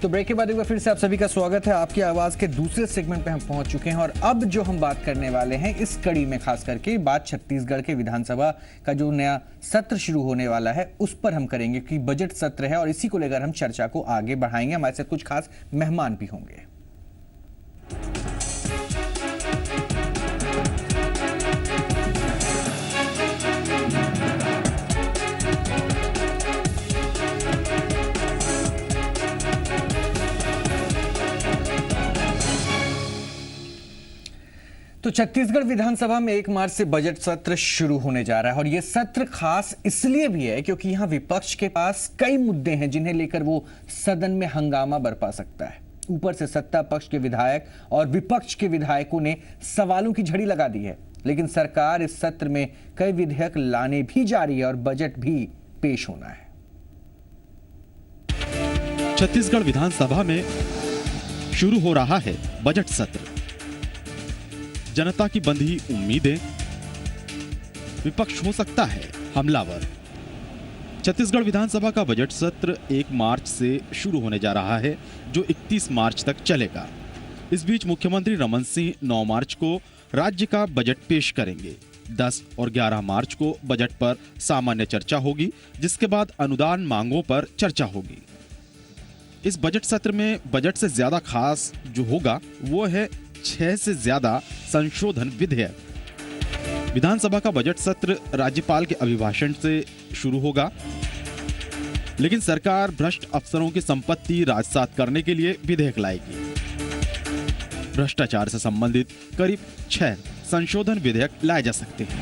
तो ब्रेक के बाद एक बार फिर से आप सभी का स्वागत है। आपकी आवाज के दूसरे सेगमेंट पे हम पहुंच चुके हैं और अब जो हम बात करने वाले हैं इस कड़ी में खास करके बात छत्तीसगढ़ के विधानसभा का जो नया सत्र शुरू होने वाला है उस पर हम करेंगे कि बजट सत्र है और इसी को लेकर हम चर्चा को आगे बढ़ाएंगे। हमारे साथ कुछ खास मेहमान भी होंगे। तो छत्तीसगढ़ विधानसभा में 1 मार्च से बजट सत्र शुरू होने जा रहा है और यह सत्र खास इसलिए भी है क्योंकि यहां विपक्ष के पास कई मुद्दे हैं जिन्हें लेकर वो सदन में हंगामा बरपा सकता है। ऊपर से सत्ता पक्ष के विधायक और विपक्ष के विधायकों ने सवालों की झड़ी लगा दी है, लेकिन सरकार इस सत्र में कई विधेयक लाने भी जा रही है और बजट भी पेश होना है। छत्तीसगढ़ विधानसभा में शुरू हो रहा है बजट सत्र। जनता की बंधी उम्मीदें, विपक्ष हो सकता है हमलावर। छत्तीसगढ़ विधानसभा का बजट सत्र 1 मार्च से शुरू होने जा रहा है जो 31 मार्च तक चलेगा। इस बीच मुख्यमंत्री रमन सिंह 9 मार्च को राज्य का बजट पेश करेंगे। 10 और 11 मार्च को बजट पर सामान्य चर्चा होगी, जिसके बाद अनुदान मांगों पर चर्चा होगी। इस बजट सत्र में बजट से ज्यादा खास जो होगा वो है 6 से ज्यादा संशोधन विधेयक। विधानसभा का बजट सत्र राज्यपाल के अभिभाषण से शुरू होगा, लेकिन सरकार भ्रष्ट अफसरों की संपत्ति राजसात करने के लिए विधेयक लाएगी। भ्रष्टाचार से संबंधित करीब 6 संशोधन विधेयक लाए जा सकते हैं,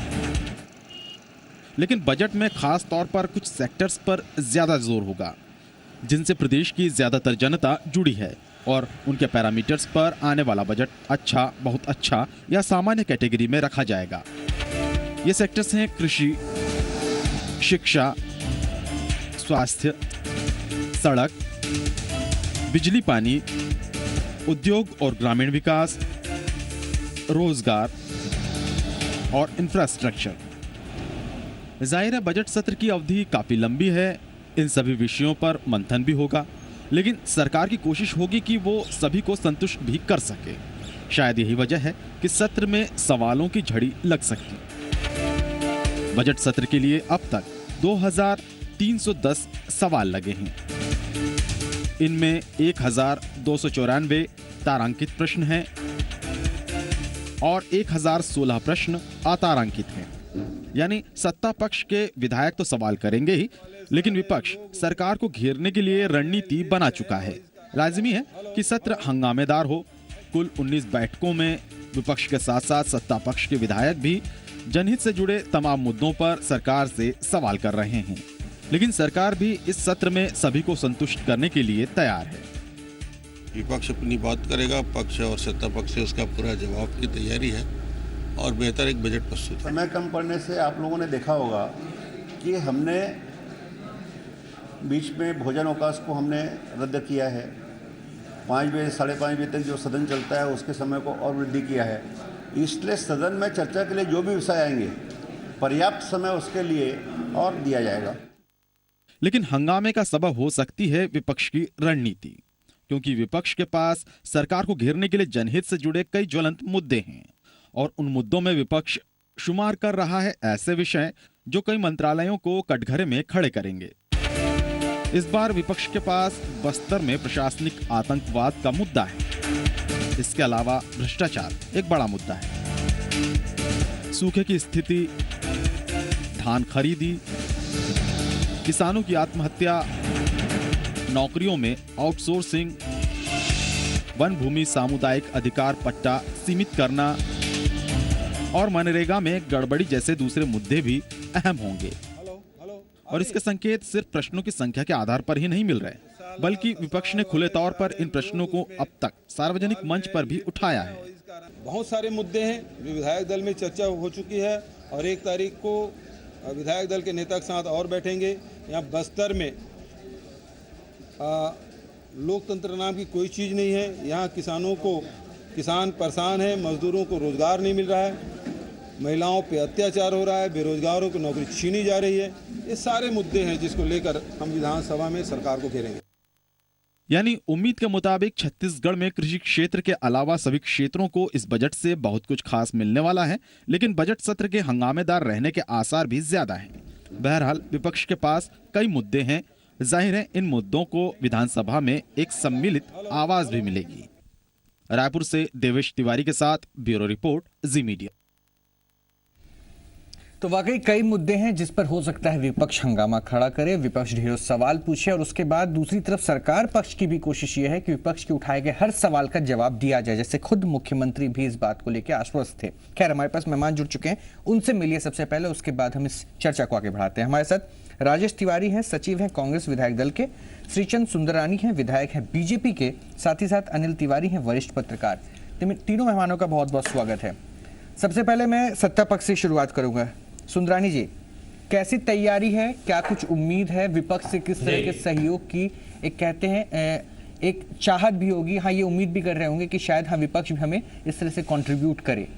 लेकिन बजट में खास तौर पर कुछ सेक्टर्स पर ज्यादा जोर होगा जिनसे प्रदेश की ज्यादातर जनता जुड़ी है और उनके पैरामीटर्स पर आने वाला बजट अच्छा, बहुत अच्छा या सामान्य कैटेगरी में रखा जाएगा। ये सेक्टर्स हैं कृषि, शिक्षा, स्वास्थ्य, सड़क, बिजली पानी, उद्योग और ग्रामीण विकास, रोजगार और इंफ्रास्ट्रक्चर। जाहिर है बजट सत्र की अवधि काफी लंबी है, इन सभी विषयों पर मंथन भी होगा, लेकिन सरकार की कोशिश होगी कि वो सभी को संतुष्ट भी कर सके। शायद यही वजह है कि सत्र में सवालों की झड़ी लग सकती। बजट सत्र के लिए अब तक 2310 सवाल लगे हैं। इनमें 1294 तारांकित प्रश्न हैं और 1016 प्रश्न अतारांकित हैं। यानी सत्ता पक्ष के विधायक तो सवाल करेंगे ही, लेकिन विपक्ष सरकार को घेरने के लिए रणनीति बना चुका है। लाजिमी है कि सत्र हंगामेदार हो। कुल 19 बैठकों में विपक्ष के साथ साथ सत्ता पक्ष के विधायक भी जनहित से जुड़े तमाम मुद्दों पर सरकार से सवाल कर रहे हैं, लेकिन सरकार भी इस सत्र में सभी को संतुष्ट करने के लिए तैयार है। विपक्ष अपनी बात करेगा, पक्ष और सत्ता पक्ष से उसका पूरा जवाब की तैयारी है और बेहतर एक बजट प्रस्तुत। समय कम पड़ने से आप लोगों ने देखा होगा कि हमने बीच में भोजन अवकाश को हमने रद्द किया है। 5 बजे 5:30 बजे तक जो सदन चलता है उसके समय को और वृद्धि किया है। इसलिए सदन में चर्चा के लिए जो भी विषय आएंगे पर्याप्त समय उसके लिए और दिया जाएगा। लेकिन हंगामे का सबब हो सकती है विपक्ष की रणनीति, क्योंकि विपक्ष के पास सरकार को घेरने के लिए जनहित से जुड़े कई ज्वलंत मुद्दे हैं और उन मुद्दों में विपक्ष शुमार कर रहा है ऐसे विषय जो कई मंत्रालयों को कटघरे में खड़े करेंगे। इस बार विपक्ष के पास बस्तर में प्रशासनिक आतंकवाद का मुद्दा है। इसके अलावा भ्रष्टाचार एक बड़ा मुद्दा है। सूखे की स्थिति, धान खरीदी, किसानों की आत्महत्या, नौकरियों में आउटसोर्सिंग, वन भूमि सामुदायिक अधिकार पट्टा सीमित करना और मनरेगा में गड़बड़ी जैसे दूसरे मुद्दे भी अहम होंगे। और इसके संकेत सिर्फ प्रश्नों की संख्या के आधार पर ही नहीं मिल रहे, बल्कि विपक्ष ने खुले तौर पर इन प्रश्नों को अब तक सार्वजनिक मंच पर भी उठाया है। बहुत सारे मुद्दे हैं जो विधायक दल में चर्चा हो चुकी है और 1 तारीख को विधायक दल के नेता के साथ और बैठेंगे। यहाँ बस्तर में लोकतंत्र नाम की कोई चीज़ नहीं है। यहाँ किसान परेशान है, मजदूरों को रोजगार नहीं मिल रहा है, महिलाओं पे अत्याचार हो रहा है, बेरोजगारों की नौकरी छीनी जा रही है। ये सारे मुद्दे हैं जिसको लेकर हम विधानसभा में सरकार को घेरेंगे। यानी उम्मीद के मुताबिक छत्तीसगढ़ में कृषि क्षेत्र के अलावा सभी क्षेत्रों को इस बजट से बहुत कुछ खास मिलने वाला है, लेकिन बजट सत्र के हंगामेदार रहने के आसार भी ज्यादा हैं। बहरहाल विपक्ष के पास कई मुद्दे हैं। जाहिर है इन मुद्दों को विधानसभा में एक सम्मिलित आवाज भी मिलेगी। रायपुर से देवेश तिवारी के साथ ब्यूरो रिपोर्ट, जी मीडिया। तो वाकई कई मुद्दे हैं जिस पर हो सकता है विपक्ष हंगामा खड़ा करे, विपक्ष ढेरों सवाल पूछे और उसके बाद दूसरी तरफ सरकार पक्ष की भी कोशिश ये है कि विपक्ष के उठाए गए हर सवाल का जवाब दिया जाए, जैसे खुद मुख्यमंत्री भी इस बात को लेकर आश्वस्त थे। खैर, हमारे पास मेहमान जुड़ चुके हैं, उनसे मिलिए सबसे पहले, उसके बाद हम इस चर्चा को आगे बढ़ाते हैं। हमारे साथ राजेश तिवारी हैं, सचिव हैं कांग्रेस विधायक दल के, श्रीचंद सुंदरानी हैं, विधायक हैं बीजेपी के, साथ ही साथ अनिल तिवारी हैं, वरिष्ठ पत्रकार। तीनों मेहमानों का बहुत बहुत स्वागत है। सबसे पहले मैं सत्ता पक्ष से शुरुआत करूंगा। सुंदरानी जी, कैसी तैयारी है, क्या कुछ उम्मीद है, विपक्ष से किस तरह के सहयोग की एक कहते हैं एक चाहत भी होगी, हाँ ये उम्मीद भी कर रहे होंगे कि शायद हाँ विपक्ष भी हमें इस तरह से कंट्रीब्यूट करे?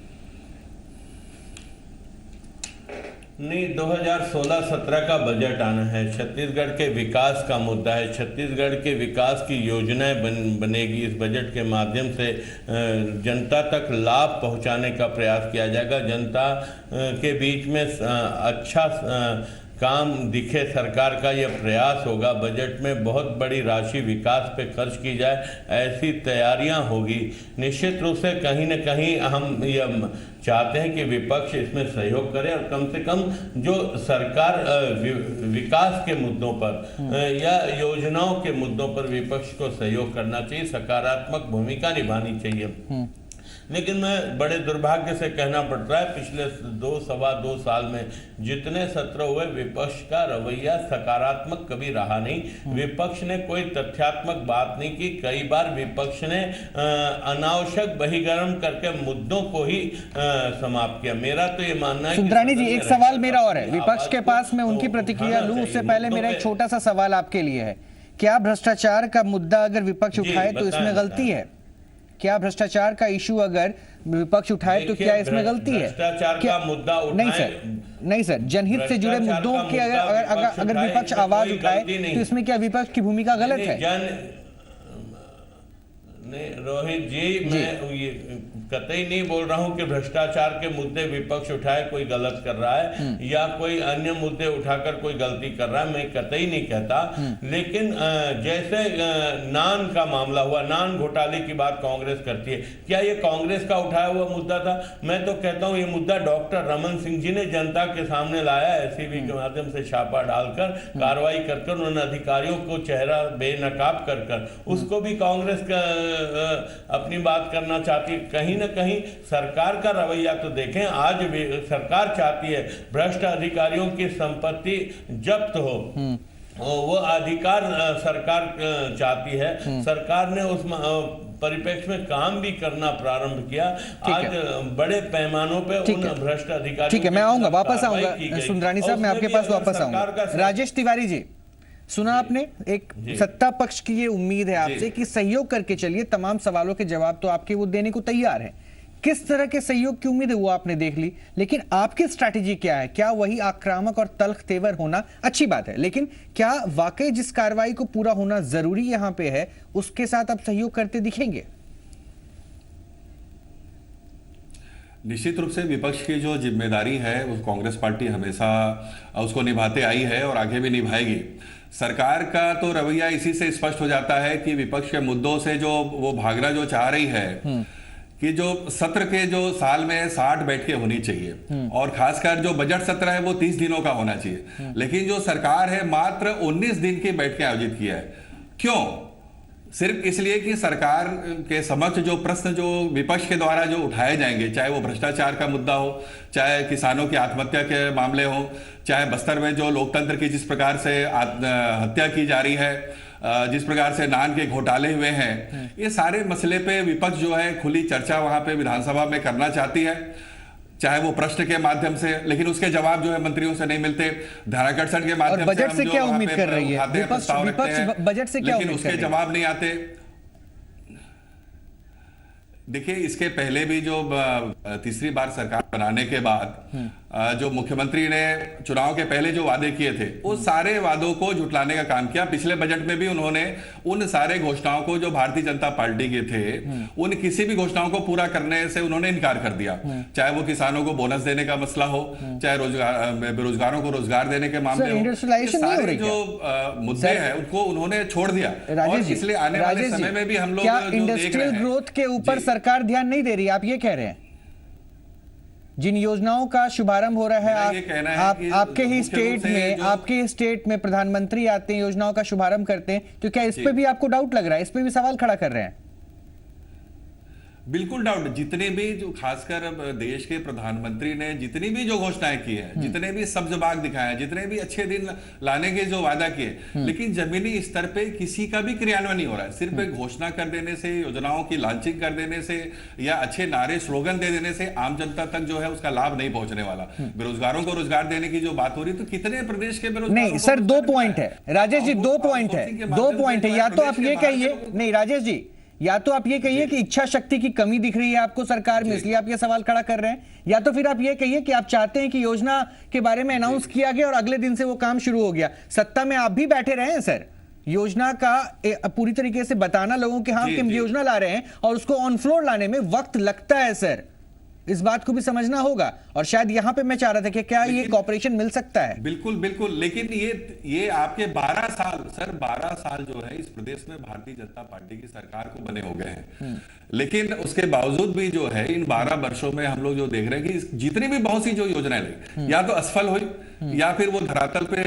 नहीं, 2016-17 का बजट आना है, छत्तीसगढ़ के विकास का मुद्दा है, छत्तीसगढ़ के विकास की योजनाएं बनेगी। इस बजट के माध्यम से जनता तक लाभ पहुंचाने का प्रयास किया जाएगा, जनता के बीच में अच्छा काम दिखे, सरकार का यह प्रयास होगा। बजट में बहुत बड़ी राशि विकास पे खर्च की जाए, ऐसी तैयारियां होगी। निश्चित रूप से कहीं न कहीं हम यह चाहते हैं कि विपक्ष इसमें सहयोग करे और कम से कम जो सरकार विकास के मुद्दों पर या योजनाओं के मुद्दों पर विपक्ष को सहयोग करना चाहिए, सकारात्मक भूमिका निभानी चाहिए। लेकिन मैं बड़े दुर्भाग्य से कहना पड़ रहा है, पिछले सवा दो साल में जितने सत्र हुए विपक्ष का रवैया सकारात्मक कभी रहा नहीं। विपक्ष ने कोई तथ्यात्मक बात नहीं की। कई बार विपक्ष ने अनावश्यक बहिर्गम करके मुद्दों को ही समाप्त किया। मेरा तो ये मानना है। सुंदरानी जी, एक सवाल मेरा और है, विपक्ष के पास मैं उनकी प्रतिक्रिया लूं उससे पहले मेरा एक छोटा सा सवाल आपके लिए है। क्या भ्रष्टाचार का मुद्दा अगर विपक्ष उठाए तो इसमें गलती है? क्या भ्रष्टाचार का इशू अगर विपक्ष उठाए तो क्या इसमें गलती है? भ्रष्टाचार का मुद्दा उठाए? नहीं सर, जनहित से जुड़े मुद्दों की अगर विपक्ष आवाज उठाए तो इसमें क्या विपक्ष की भूमिका गलत है? नहीं रोहित जी, मैं ये कतई नहीं बोल रहा हूं कि भ्रष्टाचार के मुद्दे विपक्ष उठाए कोई गलत कर रहा है या कोई अन्य मुद्दे उठाकर कोई गलती कर रहा है, मैं कतई नहीं कहता। लेकिन जैसे नान का मामला हुआ, नान घोटाले की बात कांग्रेस करती है, क्या ये कांग्रेस का उठाया हुआ मुद्दा था? मैं तो कहता हूं ये मुद्दा डॉक्टर रमन सिंह जी ने जनता के सामने लाया, एसीबी के माध्यम से छापा डालकर कार्रवाई कर उन्होंने अधिकारियों को चेहरा बेनकाब कर उसको भी कांग्रेस का अपनी बात करना चाहती है। कहीं न कहीं सरकार का रवैया तो देखें, आज भी सरकार चाहती है भ्रष्ट अधिकारियों की संपत्ति जब्त हो, वो अधिकार सरकार चाहती है। सरकार ने उस परिप्रेक्ष्य में काम भी करना प्रारंभ किया। आज बड़े पैमानों पे उन भ्रष्ट अधिकारियों। ठीक है, मैं आऊंगा, वापस आऊंगा सुंदरानी साहब, मैं आपके पास वापस आऊंगा। राजेश तिवारी जी, सुना आपने, एक सत्ता पक्ष की ये उम्मीद है आपसे कि सहयोग करके चलिए, तमाम सवालों के जवाब तो आपके वो देने को तैयार है। किस तरह के सहयोग की उम्मीद है वो आपने देख ली, लेकिन आपकी स्ट्रैटेजी क्या है? क्या वही आक्रामक और तल्ख तेवर होना अच्छी बात है, लेकिन क्या वाकई जिस कार्रवाई को पूरा होना जरूरी यहां पे है उसके साथ आप सहयोग करते दिखेंगे? निश्चित रूप से विपक्ष की जो जिम्मेदारी है वो कांग्रेस पार्टी हमेशा उसको निभाते आई है और आगे भी निभाएगी। सरकार का तो रवैया इसी से स्पष्ट हो जाता है कि विपक्ष के मुद्दों से जो वो भागना जो चाह रही है कि जो सत्र के जो साल में 60 बैठकें होनी चाहिए और खासकर जो बजट सत्र है वो 30 दिनों का होना चाहिए, लेकिन जो सरकार है मात्र 19 दिन की बैठकें आयोजित किया है। क्यों? सिर्फ इसलिए कि सरकार के समक्ष जो प्रश्न जो विपक्ष के द्वारा जो उठाए जाएंगे, चाहे वो भ्रष्टाचार का मुद्दा हो, चाहे किसानों की आत्महत्या के मामले हो, चाहे बस्तर में जो लोकतंत्र की जिस प्रकार से हत्या की जा रही है, जिस प्रकार से नान के घोटाले हुए हैं, ये सारे मसले पे विपक्ष जो है खुली चर्चा वहां पे विधानसभा में करना चाहती है, चाहे वो प्रश्न के माध्यम से, लेकिन उसके जवाब जो है मंत्रियों से नहीं मिलते, ध्यानाकर्षण के माध्यम से। बजट से क्या उम्मीद कर रही है विपक्ष? बजट से क्या लेकिन उसके जवाब नहीं आते। देखिए, इसके पहले भी जो तीसरी बार सरकार बनाने के बाद जो मुख्यमंत्री ने चुनाव के पहले जो वादे किए थे उस सारे वादों को झुटलाने का काम किया। पिछले बजट में भी उन्होंने उन सारे घोषणाओं को जो भारतीय जनता पार्टी के थे उन किसी भी घोषणाओं को पूरा करने से उन्होंने इनकार कर दिया, चाहे वो किसानों को बोनस देने का मसला हो, चाहे बेरोजगारों को रोजगार देने के मामले हो, सारे जो मुद्दे हैं उनको उन्होंने छोड़ दिया। और इसलिए आने वाले समय में भी हम लोग इंडस्ट्रियल ग्रोथ के ऊपर सरकार ध्यान नहीं दे रही, आप ये कह रहे हैं? जिन योजनाओं का शुभारंभ हो रहा है आपके ही स्टेट में प्रधानमंत्री आते हैं, योजनाओं का शुभारंभ करते हैं, तो क्या इस पे भी आपको डाउट लग रहा है? इस पे भी सवाल खड़ा कर रहे हैं? बिल्कुल डाउट। जितने भी जो खासकर देश के प्रधानमंत्री ने जितनी भी जो घोषणाएं की है, जितने भी सब्ज बाग दिखाए हैं, जितने भी अच्छे दिन लाने के जो वादा किए, लेकिन जमीनी स्तर पे किसी का भी क्रियान्वयन नहीं हो रहा है। सिर्फ एक घोषणा कर देने से, योजनाओं की लॉन्चिंग कर देने से या अच्छे नारे स्लोगन दे देने से आम जनता तक जो है उसका लाभ नहीं पहुंचने वाला। बेरोजगारों को रोजगार देने की जो बात हो रही, तो कितने प्रदेश के बेरोजगार? नहीं सर, 2 पॉइंट है राजेश जी, 2 पॉइंट है। या तो आप ये कहिए, नहीं राजेश जी, या तो आप ये कहिए कि इच्छा शक्ति की कमी दिख रही है आपको सरकार में, इसलिए आप ये सवाल खड़ा कर रहे हैं, या तो फिर आप ये कहिए कि आप चाहते हैं कि योजना के बारे में अनाउंस किया गया और अगले दिन से वो काम शुरू हो गया। सत्ता में आप भी बैठे रहे हैं सर, योजना का पूरी तरीके से बताना लोगों के, हाँ हम योजना ला रहे हैं और उसको ऑन फ्लोर लाने में वक्त लगता है सर, इस बात को भी समझना होगा। और शायद यहां पे मैं चाह रहा था कि क्या ये कॉपरेशन मिल सकता है? बिल्कुल बिल्कुल, लेकिन ये आपके 12 साल सर, 12 साल जो है इस प्रदेश में भारतीय जनता पार्टी की सरकार को बने हो गए हैं, लेकिन उसके बावजूद भी जो है इन 12 वर्षों में हम लोग जो देख रहे हैं कि जितनी भी बहुत सी जो योजनाएं ली, या तो असफल हुई, या फिर वो धरातल पे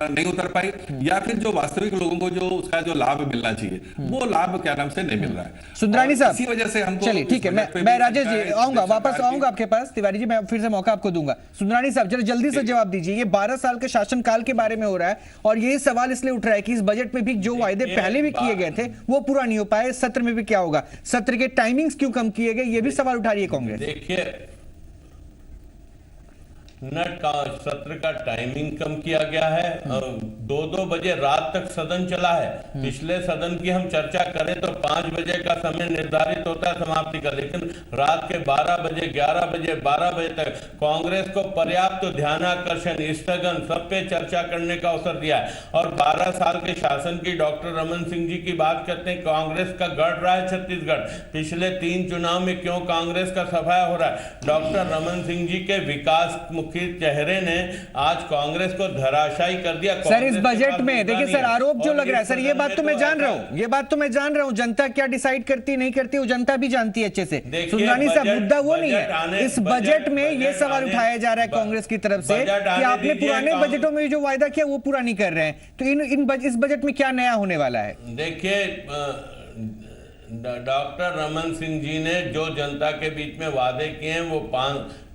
नहीं उतर पाई, या फिर जो वास्तविक लोगों को जो उसका जो लाभ मिलना चाहिए वो लाभ क्या नाम से नहीं मिल रहा है। सुंदरानी साहब, इसी वजह से हमको, चलिए ठीक है, मैं राजेश जी आऊंगा, वापस आऊंगा आपके पास। तिवारी जी मैं फिर से मौका आपको दूंगा। सुंदरानी साहब जरा जल्दी से जवाब दीजिए, ये 12 साल के शासनकाल के बारे में हो रहा है और ये सवाल इसलिए उठ रहा है कि इस बजट में भी जो वायदे पहले भी किए गए थे वो पूरा नहीं हो पाए, सत्र में भी क्या होगा, सत्र के टाइमिंग्स क्यों कम किए गए, ये भी सवाल उठा रही है कांग्रेस। देखिए, सत्र का टाइमिंग कम किया गया है, 2-2 बजे रात तक सदन चला है। पिछले सदन की हम चर्चा करें तो 5 बजे का समय निर्धारित होता है समाप्ति का, लेकिन रात के 12 बजे, 11 बजे, 12 बजे तक कांग्रेस को पर्याप्त ध्यानाकर्षण, स्थगन, सब पे चर्चा करने का अवसर दिया है। और 12 साल के शासन की डॉक्टर रमन सिंह जी की बात करते हैं, कांग्रेस का गढ़ रहा है छत्तीसगढ़, पिछले 3 चुनाव में क्यों कांग्रेस का सफाया हो रहा है? डॉक्टर रमन सिंह जी के विकास के चेहरे ने आज कांग्रेस को धराशायी कर दिया। सर इस बजट में देखिए सर, आरोप जो लग रहा है सर, ये बात तो मैं जान रहा हूं, ये बात तो मैं जान रहा हूं, जनता क्या डिसाइड करती नहीं करती वो जनता भी जानती है अच्छे से। सुंदरानी साहब मुद्दा वो नहीं है, इस बजट में ये सवाल उठाया जा रहा है कांग्रेस की तरफ से कि आपने पुराने बजटों में जो वायदा किया वो पूरा नहीं कर रहे हैं, तो इस बजट में क्या नया होने वाला है? देखिए, डॉक्टर रमन सिंह जी ने जो जनता के बीच में वादे किए हैं वो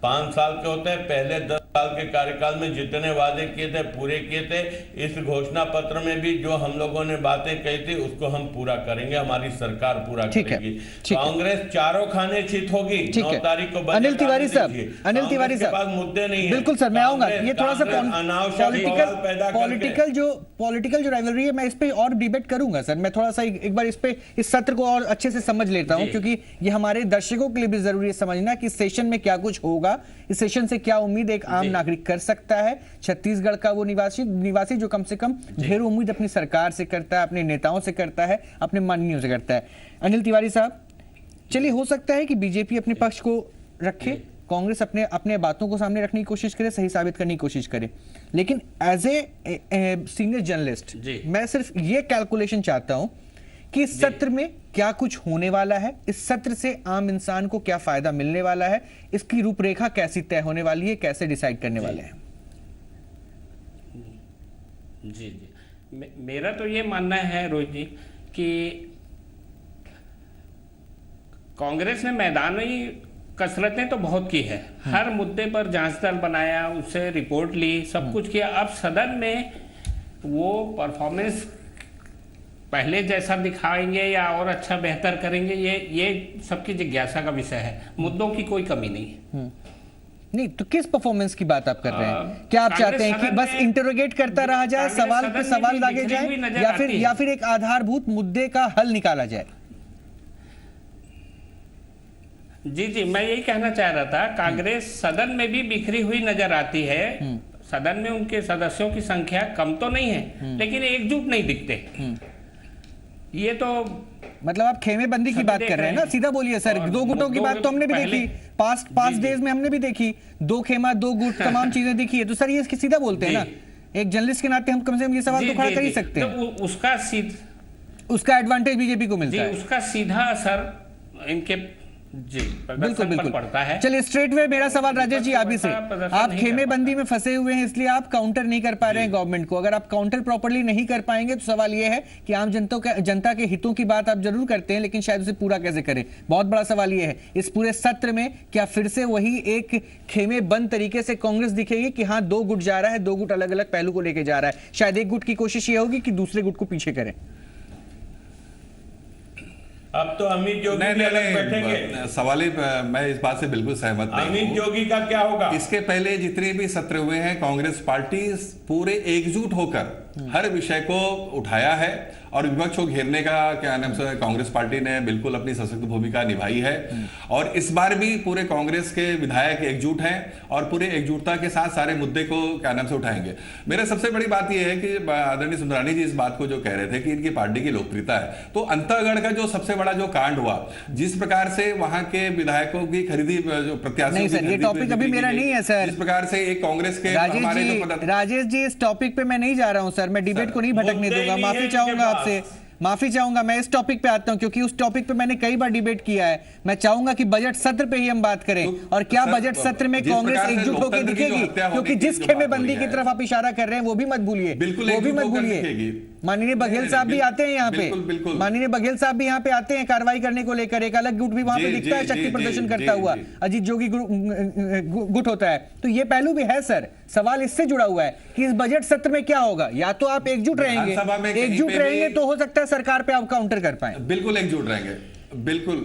5 साल के होते हैं। पहले 10 साल के कार्यकाल में जितने वादे किए थे पूरे किए थे। इस घोषणा पत्र में भी जो हम लोगों ने बातें कही थी उसको हम पूरा करेंगे, हमारी सरकार पूरा करेगी। कांग्रेस चारों खाने चित होगी 9 तारीख को। अनिल तिवारी साहब, अनिल तिवारी साहब, मुद्दे नहीं है। बिल्कुल सर, मैं आऊंगा। ये थोड़ा सा पॉलिटिकल जो राइवलरी है मैं इस पे और डिबेट करूंगा सर। मैं थोड़ा सा एक बार इस सत्र को और अच्छे से समझ लेता हूं, क्योंकि ये हमारे दर्शकों के लिए भी जरूरी है समझना कि इस सेशन में क्या कुछ होगा, इस सेशन से क्या उम्मीद एक आम नागरिक कर सकता है। छत्तीसगढ़ का वो निवासी जो कम से कम ढेर उम्मीद अपनी सरकार से करता है, अपने नेताओं से करता है, अपने माननीयों से करता है। अनिल तिवारी साहब, चलिए हो सकता है कि बीजेपी अपने पक्ष को रखे, कांग्रेस अपने बातों को सामने रखने की कोशिश करे, सही साबित करने की कोशिश करे, लेकिन एज ए सीनियर जर्नलिस्ट मैं सिर्फ ये कैलकुलेशन चाहता हूं कि इस सत्र में क्या कुछ होने वाला है, इस सत्र से आम इंसान को क्या फायदा मिलने वाला है, इसकी रूपरेखा कैसी तय होने वाली है, कैसे डिसाइड करने वाले हैं? जी मेरा तो ये मानना है रोहित जी कि कांग्रेस ने मैदानी कसरतें तो बहुत की है, हर मुद्दे पर जांच दल बनाया, उससे रिपोर्ट ली, सब कुछ किया। अब सदन में वो परफॉर्मेंस पहले जैसा दिखाएंगे या और अच्छा बेहतर करेंगे, ये सबकी जिज्ञासा का विषय है। मुद्दों की कोई कमी नहीं है। नहीं तो किस परफॉर्मेंस की बात आप कर रहे हैं? क्या आप चाहते हैं कि बस इंटरोगेट करता रहा जाए, सवाल पे सवाल लागे जाए, या फिर एक आधारभूत मुद्दे का हल निकाला जाए? जी मैं यही कहना चाह रहा था, कांग्रेस सदन में भी बिखरी हुई नजर आती है। सदन में उनके सदस्यों की संख्या कम तो नहीं है, लेकिन एकजुट नहीं दिखते। ये तो मतलब आप खेमेबंदी की बात कर रहे हैं ना, सीधा बोलिए सर। दो गुटों की बात तो हमने भी देखी, पास्ट डेज में हमने भी देखी, 2 खेमा 2 गुट तमाम चीजें देखी है। तो सर ये सीधा बोलते हैं ना, एक जर्नलिस्ट के नाते हम कम से कम ये सवाल तो खड़ा कर ही सकते हैं। तो उसका एडवांटेज बीजेपी को मिलता है, उसका सीधा असर इनके बिल्कुल पड़ता है। चलिए स्ट्रेट वे मेरा सवाल राजेश जी आप ही से, आप खेमेबंदी में फंसे हुए हैं इसलिए आप काउंटर नहीं कर पा रहे हैं गवर्नमेंट को। अगर आप काउंटर प्रॉपर्ली नहीं कर पाएंगे तो सवाल यह है कि आम जनता के हितों की बात आप जरूर करते हैं, लेकिन शायद उसे पूरा कैसे करें। बहुत बड़ा सवाल यह है इस पूरे सत्र में, क्या फिर से वही एक खेमेबंद तरीके से कांग्रेस दिखेगी कि हाँ 2 गुट जा रहा है, 2 गुट अलग अलग पहलू को लेकर जा रहा है। शायद एक गुट की कोशिश ये होगी कि दूसरे गुट को पीछे करें। अब तो अमित जोगी भी अलग बैठेंगे। सवाल ही मैं इस बात से बिल्कुल सहमत नहीं हूं। अमित जोगी का क्या होगा? इसके पहले जितने भी सत्र हुए हैं, कांग्रेस पार्टी पूरे एकजुट होकर हर विषय को उठाया है और विपक्ष को घेरने का क्या नाम से कांग्रेस पार्टी ने बिल्कुल अपनी सशक्त भूमिका निभाई है। और इस बार भी पूरे कांग्रेस के विधायक एकजुट हैं और पूरे एकजुटता के साथ सारे मुद्दे को क्या नाम से उठाएंगे। मेरा सबसे बड़ी बात यह है कि आदरणीय सुंदरानी जी इस बात को जो कह रहे थे कि इनकी पार्टी की लोकप्रियता है, तो अंतरगढ़ का जो सबसे बड़ा जो कांड हुआ, जिस प्रकार से वहां के विधायकों की खरीदी, जो प्रत्याशियों की ये टॉपिक अभी मेरा नहीं है सर। जिस प्रकार से एक कांग्रेस के राजेश जी इस टॉपिक पे मैं नहीं जा रहा हूं सर, मैं डिबेट को नहीं भटकने दूंगा। माफी चाहूंगा आपसे, माफी चाहूंगा। मैं इस टॉपिक पे आता हूं क्योंकि उस टॉपिक पे मैंने कई बार डिबेट किया है। मैं चाहूंगा कि बजट सत्र पे ही हम बात करें। और क्या बजट सत्र में कांग्रेस एकजुट होकर दिखेगी? क्योंकि जिस खेमेबंदी की तरफ आप इशारा कर रहे हैं वो भी मत भूलिए, वो भी मत भूलिए। माननीय बघेल साहब भी आते हैं यहाँ पे, माननीय बघेल साहब भी यहाँ पे आते हैं कार्रवाई करने को लेकर। एक अलग गुट भी वहां पे दिखता है शक्ति प्रदर्शन करता हुआ, अजीत जोगी गुट होता है। तो ये पहलू भी है सर। सवाल इससे जुड़ा हुआ है कि इस बजट सत्र में क्या होगा। या तो आप एकजुट रहेंगे तो हो सकता है सरकार पे आप काउंटर कर पाए। बिल्कुल एकजुट रहेंगे, बिल्कुल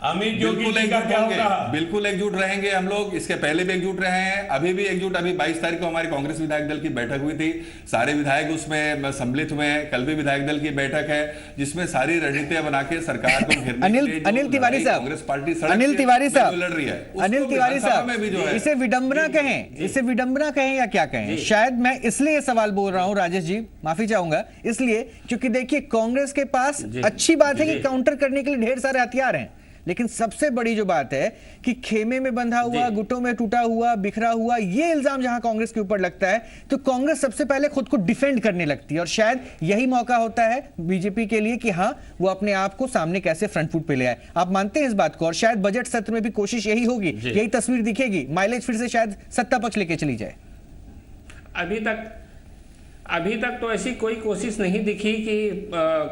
अमित जोगी का क्या होगा? बिल्कुल एकजुट रहेंगे हम लोग। इसके पहले भी एकजुट रहे हैं, अभी भी एकजुट। अभी 22 तारीख को हमारी कांग्रेस विधायक दल की बैठक हुई थी, सारे विधायक उसमें सम्मिलित हुए हैं। कल भी विधायक दल की बैठक है जिसमें सारी रणनीतियां बना के सरकार को घेरने के लिए अनिल तिवारी साहब, कांग्रेस पार्टी अनिल तिवारी साहब लड़ रही है। अनिल तिवारी साहब, इसे विडंबना कहें, इसे विडंबना कहें या क्या कहें। शायद मैं इसलिए सवाल बोल रहा हूं राजेश जी, माफी चाहूंगा, इसलिए क्योंकि देखिए कांग्रेस के पास अच्छी बात है कि काउंटर करने के लिए ढेर सारे हथियार हैं, लेकिन सबसे बड़ी जो बात है कि खेमे में बंधा हुआ, गुटों में टूटा हुआ, बिखरा हुआ, ये इल्जाम जहां कांग्रेस के ऊपर लगता है तो कांग्रेस सबसे पहले खुद को डिफेंड करने लगती है। और शायद यही मौका होता है बीजेपी के लिए कि हां वो अपने आप को सामने कैसे फ्रंट फुट पे ले आए। आप मानते हैं इस बात को? और शायद बजट सत्र में भी कोशिश यही होगी, यही तस्वीर दिखेगी, माइलेज फिर से शायद सत्ता पक्ष लेके चली जाए। अभी तक तो ऐसी कोई कोशिश नहीं दिखी कि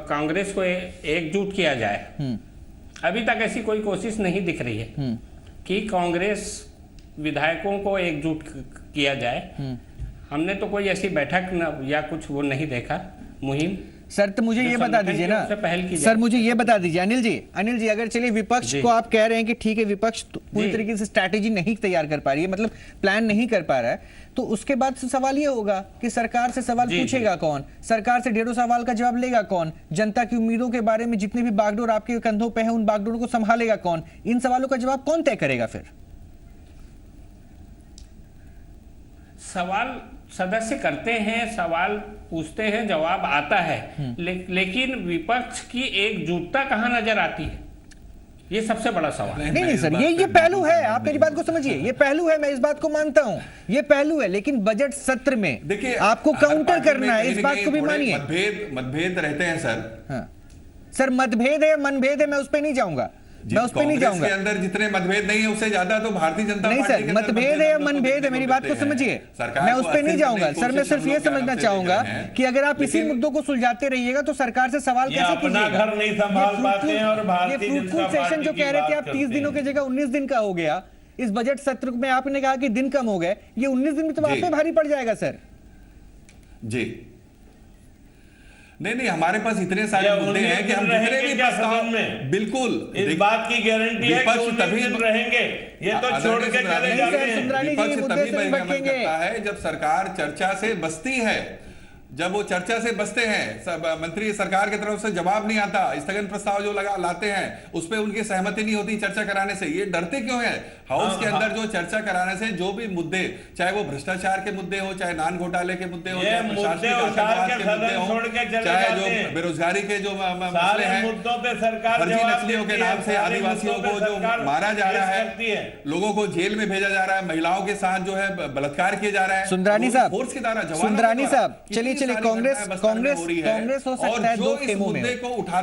कांग्रेस को एकजुट किया जाए। अभी तक ऐसी कोई कोशिश नहीं दिख रही है कि कांग्रेस विधायकों को एकजुट किया जाए। हमने तो कोई ऐसी बैठक या कुछ वो नहीं देखा, मुहिम। सर तो मुझे ये बता दीजिए ना, सर मुझे ये बता दीजिए अनिल जी, अगर चलिए विपक्ष को आप कह रहे हैं कि ठीक है विपक्ष पूरी तरीके से स्ट्रैटेजी नहीं तैयार कर पा रही है, मतलब प्लान नहीं कर पा रहा है, तो उसके बाद सवाल ये होगा कि सरकार से सवाल पूछेगा कौन? सरकार से ढेरों सवाल का जवाब लेगा कौन? जनता की उम्मीदों के बारे में जितने भी बागडोर आपके कंधों पे है उन बागडोरों को संभालेगा कौन? इन सवालों का जवाब कौन तय करेगा? फिर सवाल सदस्य करते हैं, सवाल पूछते हैं, जवाब आता है, लेकिन विपक्ष की एकजुटता कहां नजर आती है? ये सबसे बड़ा सवाल है। नहीं सर, ये पहलू है, आप मेरी बात को समझिए, ये पहलू है, मैं इस बात को मानता हूं, ये पहलू है। लेकिन बजट सत्र में देखिए आपको काउंटर करना है, इस बात को भी मानिए। मतभेद रहते हैं सर। हाँ सर, मतभेद है, मनभेद है, मैं उस पर नहीं जाऊंगा, मैं उस पे नहीं जाऊंगा। के अंदर जितने मतभेद नहीं है उससे ज्यादा तो भारतीय जनता नहीं सर, मतभेद है या मनभेद है, मेरी बात को समझिए, मैं उस पे नहीं जाऊंगा सर। मैं सिर्फ ये समझना चाहूंगा कि अगर आप इसी मुद्दों को सुलझाते रहिएगा तो सरकार से सवाल कैसे कीजिएगा? घर नहीं संभाल पाते हैं। और ये फ्रूटफुल सेशन जो कह रहे थे आप 30 दिनों की जगह 19 दिन का हो गया, इस बजट सत्र में आपने कहा कि दिन कम हो गए, ये 19 दिन में तो आप पे भारी पड़ जाएगा सर। जी नहीं, हमारे पास इतने सारे मुद्दे हैं कि हम जितने भी प्रस्ताव में बिल्कुल इस बात की गारंटी है कि तभी रहेंगे, ये तो छोड़ के चले जाते हैं। विपक्ष तभी परिगणना करता है जब सरकार चर्चा से बचती है, जब वो चर्चा से बचते हैं, सब मंत्री सरकार की तरफ से जवाब नहीं आता, स्थगन प्रस्ताव जो लाते हैं उस पर उनकी सहमति नहीं होती चर्चा कराने से, ये डरते क्यों हैं? हाउस के अंदर जो चर्चा कराने से जो भी मुद्दे, चाहे वो भ्रष्टाचार के मुद्दे हो, चाहे नान घोटाले के मुद्दे हो, चाहे प्रशासनिक आतंकवाद के मुद्दे हो, चाहे जो बेरोजगारी के जो मसले हैं, फर्जी नकलियों के नाम से आदिवासियों को जो मारा जा रहा है, लोगों को जेल में भेजा जा रहा है, महिलाओं के साथ जो है बलात्कार किए जा रहे हैं, सुंदरानी साहब, फोर्स के द्वारा, सुंदरानी साहब, चलिए कांग्रेस हो सकता है दो खेमों में।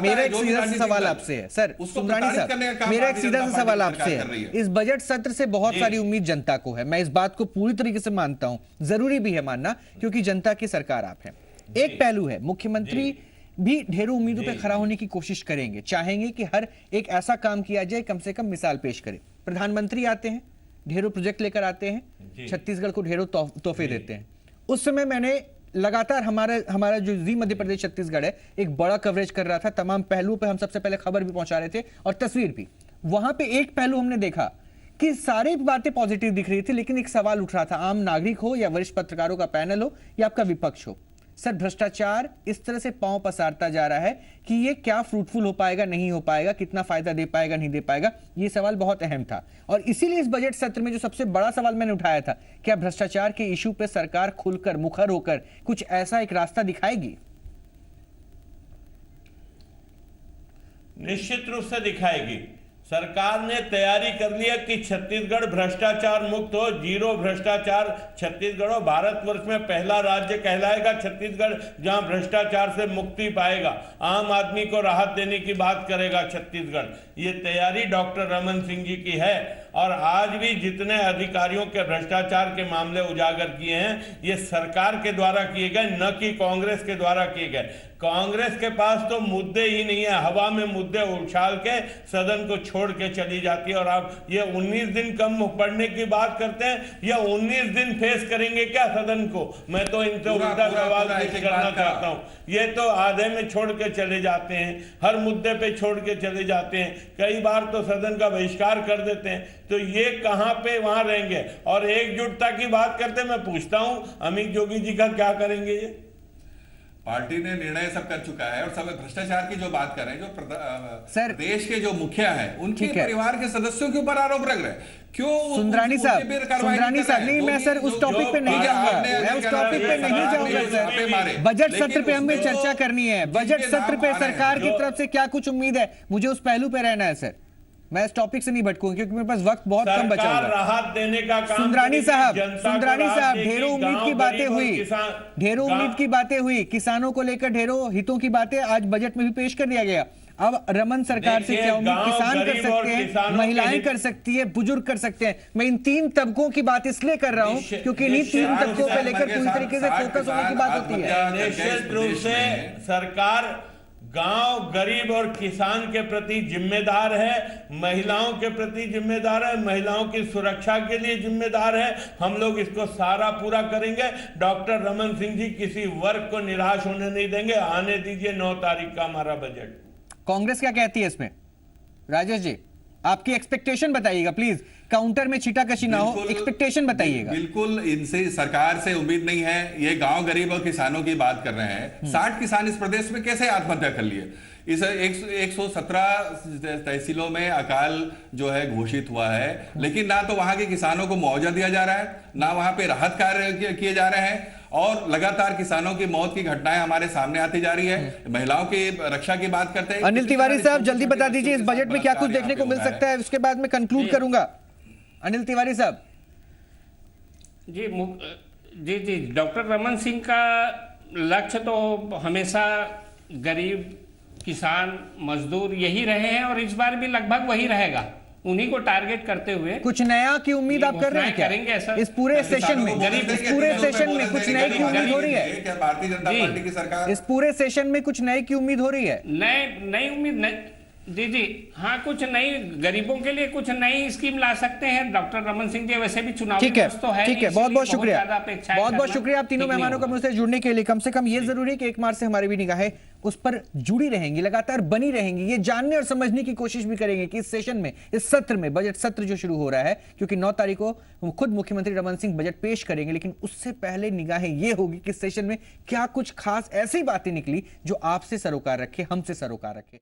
मेरा एक सीधा सा सवाल आपसे है सर, सुंदरानी साहब, मेरा एक सीधा सा सवाल आपसे है, इस बजट सत्र से बहुत सारी उम्मीद जनता को है, मैं इस बात को पूरी तरीके से मानता हूं, जरूरी भी है मानना, क्योंकि जनता की सरकार आप हैं। एक पहलू है, मुख्यमंत्री भी ढेरों उम्मीदों पे खड़ा होने की कोशिश करेंगे, चाहेंगे कि हर एक ऐसा काम किया जाए, कम से कम मिसाल पेश करे। प्रधानमंत्री आते हैं, ढेरों प्रोजेक्ट लेकर आते हैं, छत्तीसगढ़ को ढेरों तोहफे देते हैं। उस समय मैंने लगातार हमारा जो जी मध्य प्रदेश छत्तीसगढ़ है एक बड़ा कवरेज कर रहा था, तमाम पहलुओं पे हम सबसे पहले खबर भी पहुंचा रहे थे और तस्वीर भी। वहां पे एक पहलू हमने देखा कि सारी बातें पॉजिटिव दिख रही थी, लेकिन एक सवाल उठ रहा था, आम नागरिक हो या वरिष्ठ पत्रकारों का पैनल हो या आपका विपक्ष हो, सर भ्रष्टाचार इस तरह से पांव पसारता जा रहा है कि ये क्या फ्रूटफुल हो पाएगा, नहीं हो पाएगा, कितना फायदा दे पाएगा, नहीं दे पाएगा, ये सवाल बहुत अहम था। और इसीलिए इस बजट सत्र में जो सबसे बड़ा सवाल मैंने उठाया था, क्या भ्रष्टाचार के इशू पे सरकार खुलकर मुखर होकर कुछ ऐसा एक रास्ता दिखाएगी? निश्चित रूप से दिखाएगी। सरकार ने तैयारी कर ली है कि छत्तीसगढ़ भ्रष्टाचार मुक्त हो, जीरो भ्रष्टाचार छत्तीसगढ़ हो। भारतवर्ष में पहला राज्य कहलाएगा छत्तीसगढ़ जहां भ्रष्टाचार से मुक्ति पाएगा, आम आदमी को राहत देने की बात करेगा छत्तीसगढ़। ये तैयारी डॉक्टर रमन सिंह जी की है और आज भी जितने अधिकारियों के भ्रष्टाचार के मामले उजागर किए हैं ये सरकार के द्वारा किए गए, न कि कांग्रेस के द्वारा किए गए। कांग्रेस के पास तो मुद्दे ही नहीं है, हवा में मुद्दे उछाल के सदन को छोड़ के चली जाती है। और आप ये 19 दिन कम पड़ने की बात करते हैं, या 19 दिन फेस करेंगे क्या सदन को? मैं तो इनसे उल्टा सवाल करना चाहता हूं। ये तो आधे में छोड़ के चले जाते हैं, हर मुद्दे पे छोड़ के चले जाते हैं, कई बार तो सदन का बहिष्कार कर देते हैं। तो ये कहां पे वहां रहेंगे? और एकजुटता की बात करते, मैं पूछता हूं अमित जोगी जी का क्या करेंगे? ये पार्टी ने निर्णय सब कर चुका है। और सब भ्रष्टाचार की जो बात कर रहे हैं, जो देश के जो मुखिया हैं उनके परिवार के सदस्यों के ऊपर आरोप लग रहे हैं। क्यों सुंदरानी साहब नहीं, मैं सर उस टॉपिक पे नहीं जाऊंगा, मैं उस टॉपिक पे नहीं जाऊंगा सर। बजट सत्र पे हमें चर्चा करनी है, बजट सत्र पे सरकार की तरफ से क्या कुछ उम्मीद है, मुझे उस पहलू पे रहना है सर। मैं इस टॉपिक से नहीं भटकूंगा क्योंकि मेरे पास वक्त बहुत कम बचा हुआ है। राहत देने का काम सुंदरानी साहब, ढेरों उम्मीद की बातें हुई, ढेरों उम्मीद की बातें हुई, किसानों को लेकर ढेरों हितों की बातें आज बजट में भी पेश कर दिया गया। अब रमन सरकार से क्या उम्मीद? किसान कर सकते हैं, महिलाएं कर सकती है, बुजुर्ग कर सकते हैं। मैं इन तीन तबकों की बात इसलिए कर रहा हूं क्योंकि इन्हीं तीन तबकों पे लेकर पूरी तरीके से फोकस होने की बात होती है। निश्चित रूप से सरकार गांव, गरीब और किसान के प्रति जिम्मेदार है, महिलाओं के प्रति जिम्मेदार है, महिलाओं की सुरक्षा के लिए जिम्मेदार है। हम लोग इसको सारा पूरा करेंगे। डॉक्टर रमन सिंह जी किसी वर्ग को निराश होने नहीं देंगे। आने दीजिए 9 तारीख का हमारा बजट। कांग्रेस क्या कहती है इसमें? राजेश जी, आपकी एक्सपेक्टेशन बताइएगा प्लीज, काउंटर में छीटाकशी ना हो, एक्सपेक्टेशन बताइएगा। बिल्कुल इनसे सरकार से उम्मीद नहीं है। ये गांव, गरीब और किसानों की बात कर रहे हैं। 60 किसान इस प्रदेश में कैसे आत्महत्या कर लिए? इस 117 तहसीलों में अकाल जो है घोषित हुआ है, लेकिन ना तो वहां के किसानों को मुआवजा दिया जा रहा है, ना वहां पे राहत कार्य किए जा रहे हैं, और लगातार किसानों की मौत की घटनाएं हमारे सामने आती जा रही है। महिलाओं की रक्षा की बात करते हैं। अनिल तिवारी साहब जल्दी बता दीजिए इस बजट में क्या कुछ देखने को मिल सकता है, उसके बाद मैं कंक्लूड करूंगा। अनिल तिवारी साहब। जी डॉक्टर रमन सिंह का लक्ष्य तो हमेशा गरीब, किसान, मजदूर यही रहे हैं और इस बार भी लगभग वही रहेगा। उन्हीं को टारगेट करते हुए कुछ नया की उम्मीद आप कर रहे हैं क्या? करेंगे ऐसा इस पूरे सेशन में, इस पूरे सेशन में कुछ नए की उम्मीद हो रही है क्या? भारतीय जनता पार्टी की सरकार इस पूरे सेशन में कुछ नए की उम्मीद हो रही है? नई उम्मीद जी हाँ, कुछ नई, गरीबों के लिए कुछ नई स्कीम ला सकते हैं डॉक्टर रमन सिंह जी। वैसे भी चुनाव ठीक है, बहुत बहुत शुक्रिया, बहुत बहुत शुक्रिया आप तीनों मेहमानों का मुझसे जुड़ने के लिए। कम से कम ये जरूरी है कि 1 मार्च से हमारी भी निगाहें उस पर जुड़ी रहेंगी, लगातार बनी रहेंगी, ये जानने और समझने की कोशिश भी करेंगे कि इस सेशन में, इस सत्र में, बजट सत्र जो शुरू हो रहा है, क्योंकि 9 तारीख को खुद मुख्यमंत्री रमन सिंह बजट पेश करेंगे, लेकिन उससे पहले निगाहें ये होगी कि इस सेशन में क्या कुछ खास ऐसी बातें निकली जो आपसे सरोकार रखे, हमसे सरोकार रखे।